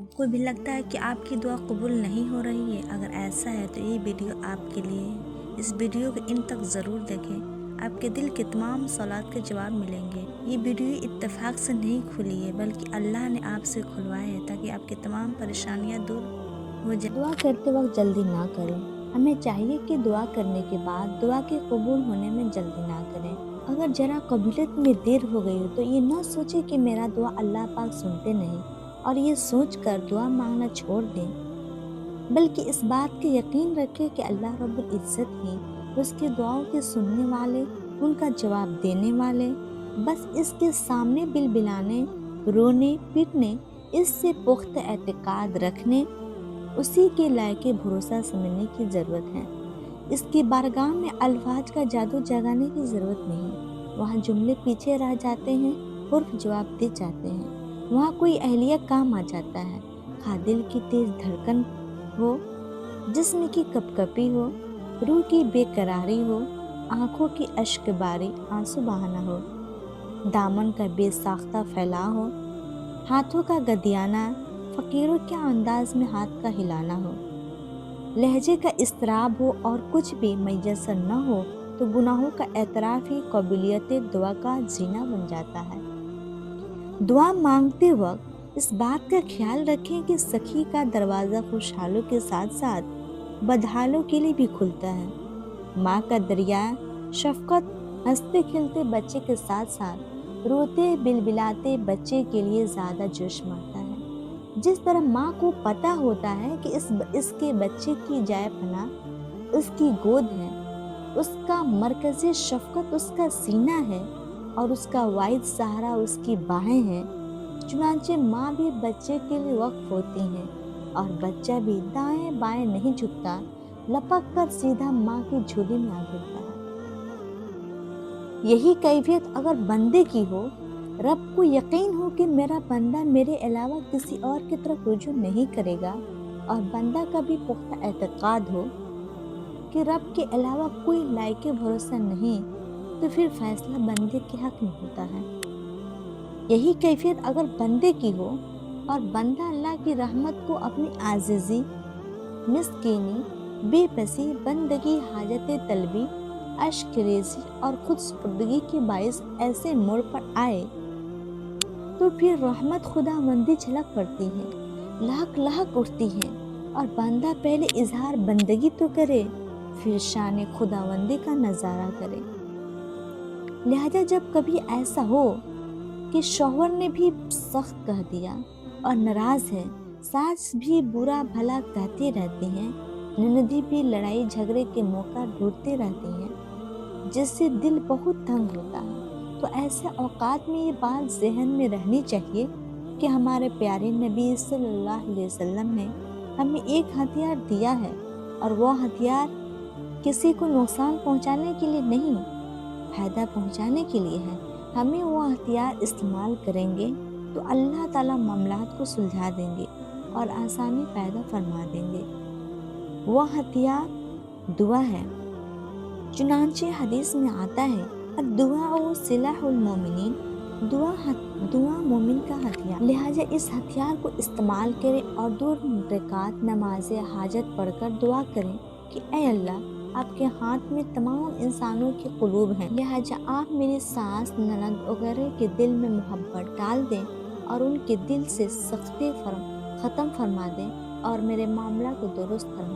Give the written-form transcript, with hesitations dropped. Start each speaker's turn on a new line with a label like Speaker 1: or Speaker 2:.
Speaker 1: کوئی بھی لگتا ہے کہ آپ کی دعا قبول نہیں ہو رہی ہے؟ اگر ایسا ہے تو یہ ویڈیو آپ کے لیے ہے۔ اس ویڈیو کو ان تک ضرور دیکھیں، آپ کے دل کے تمام سوالات کے جواب ملیں گے۔ یہ ویڈیو اتفاق سے نہیں کھلی ہے بلکہ اللہ نے آپ سے کھلوایا ہے تاکہ آپ کی تمام پریشانیاں دور ہو جائیں۔ دعا کرتے وقت جلدی نہ کریں۔ ہمیں چاہیے کہ دعا کرنے کے بعد دعا کے قبول ہونے میں جلدی نہ کریں۔ اگر ذرا قبولیت میں دیر ہو گئی ہو تو یہ نہ سوچیں کہ میرا دعا اللہ پاک سنتے نہیں اور یہ سوچ کر دعا مانگنا چھوڑ دیں، بلکہ اس بات کا یقین رکھیں کہ اللہ رب العزت ہی اس کی دعاؤں کے سننے والے، ان کا جواب دینے والے۔ بس اس کے سامنے بلبلانے، رونے پیٹنے، اس سے پختہ اعتقاد رکھنے، اسی کے لائق بھروسہ سمجھنے کی ضرورت ہے۔ اس کی بارگاہ میں الفاظ کا جادو جگانے کی ضرورت نہیں۔ وہاں جملے پیچھے رہ جاتے ہیں، حرف جواب دے جاتے ہیں۔ وہاں کوئی اہلیہ کام آ جاتا ہے، خواہ دل کی تیز دھڑکن ہو، جسم کی کپکپی ہو، روح کی بے قراری ہو، آنکھوں کی اشک باری آنسو بہانا ہو، دامن کا بے ساختہ پھیلاؤ ہو، ہاتھوں کا گدیانا، فقیروں کے انداز میں ہاتھ کا ہلانا ہو، لہجے کا اضطراب ہو اور کچھ بھی میسر نہ ہو تو گناہوں کا اعتراف ہی قبولیت دعا کا زینہ بن جاتا ہے۔ دعا مانگتے وقت اس بات کا خیال رکھیں کہ سخی کا دروازہ خوشحالوں کے ساتھ ساتھ بدحالوں کے لیے بھی کھلتا ہے۔ ماں کا دریا شفقت ہنستے کھلتے بچے کے ساتھ ساتھ روتے بلبلاتے بچے کے لیے زیادہ جوش مارتا ہے۔ جس طرح ماں کو پتہ ہوتا ہے کہ اس کے بچے کی جائے پناہ اس کی گود ہے، اس کا مرکزی شفقت اس کا سینہ ہے اور اس کا واحد سہارا اس کی باہیں ہیں، چنانچہ ماں بھی بچے کے لیے وقف ہوتی ہے اور بچہ بھی دائیں بائیں نہیں جھکتا، لپک کر سیدھا ماں کی جھولی میں آ گرتا ہے۔ یہی کیفیت اگر بندے کی ہو، رب کو یقین ہو کہ میرا بندہ میرے علاوہ کسی اور کی طرف رجوع نہیں کرے گا، اور بندہ کا بھی پختہ اعتقاد ہو کہ رب کے علاوہ کوئی لائق بھروسہ نہیں، تو پھر فیصلہ بندے کے حق میں ہوتا ہے۔ یہی کیفیت اگر بندے کی ہو اور بندہ اللہ کی رحمت کو اپنی عاجزی، مسکینی، بے بسی، بندگی، حاجت طلبی، اشک ریزی اور خود سپردگی کے باعث ایسے موڑ پر آئے تو پھر رحمت خدا بندی جھلک پڑتی ہے، لہک لہک اٹھتی ہے، اور بندہ پہلے اظہار بندگی تو کرے، پھر شان خداوندی کا نظارہ کرے۔ لہذا جب کبھی ایسا ہو کہ شوہر نے بھی سخت کہہ دیا اور ناراض ہے، ساس بھی برا بھلا کہتے رہتے ہیں، نندی بھی لڑائی جھگڑے کے موقع ڈھونڈتے رہتی ہیں، جس سے دل بہت تنگ ہوتا ہے، تو ایسے اوقات میں یہ بات ذہن میں رہنی چاہیے کہ ہمارے پیارے نبی صلی اللہ علیہ وسلم نے ہمیں ایک ہتھیار دیا ہے، اور وہ ہتھیار کسی کو نقصان پہنچانے کے لیے نہیں، فائدہ پہنچانے کے لیے ہے۔ ہمیں وہ ہتھیار استعمال کریں گے تو اللہ تعالیٰ معاملات کو سلجھا دیں گے اور آسانی پیدا فرما دیں گے۔ وہ ہتھیار دعا ہے۔ چنانچہ حدیث میں آتا ہے، الدعاء سلاح المومنین، دعا مومن کا ہتھیار۔ لہٰذا اس ہتھیار کو استعمال کریں اور 2 رکعت نماز حاجت پڑھ کر دعا کریں کہ اے اللہ، آپ کے ہاتھ میں تمام انسانوں کے قلوب ہیں، لہٰذا آپ میری ساس، نند وغیرہ کے دل میں محبت ڈال دیں اور ان کے دل سے سختی ختم فرما دیں اور میرے معاملہ کو درست فرما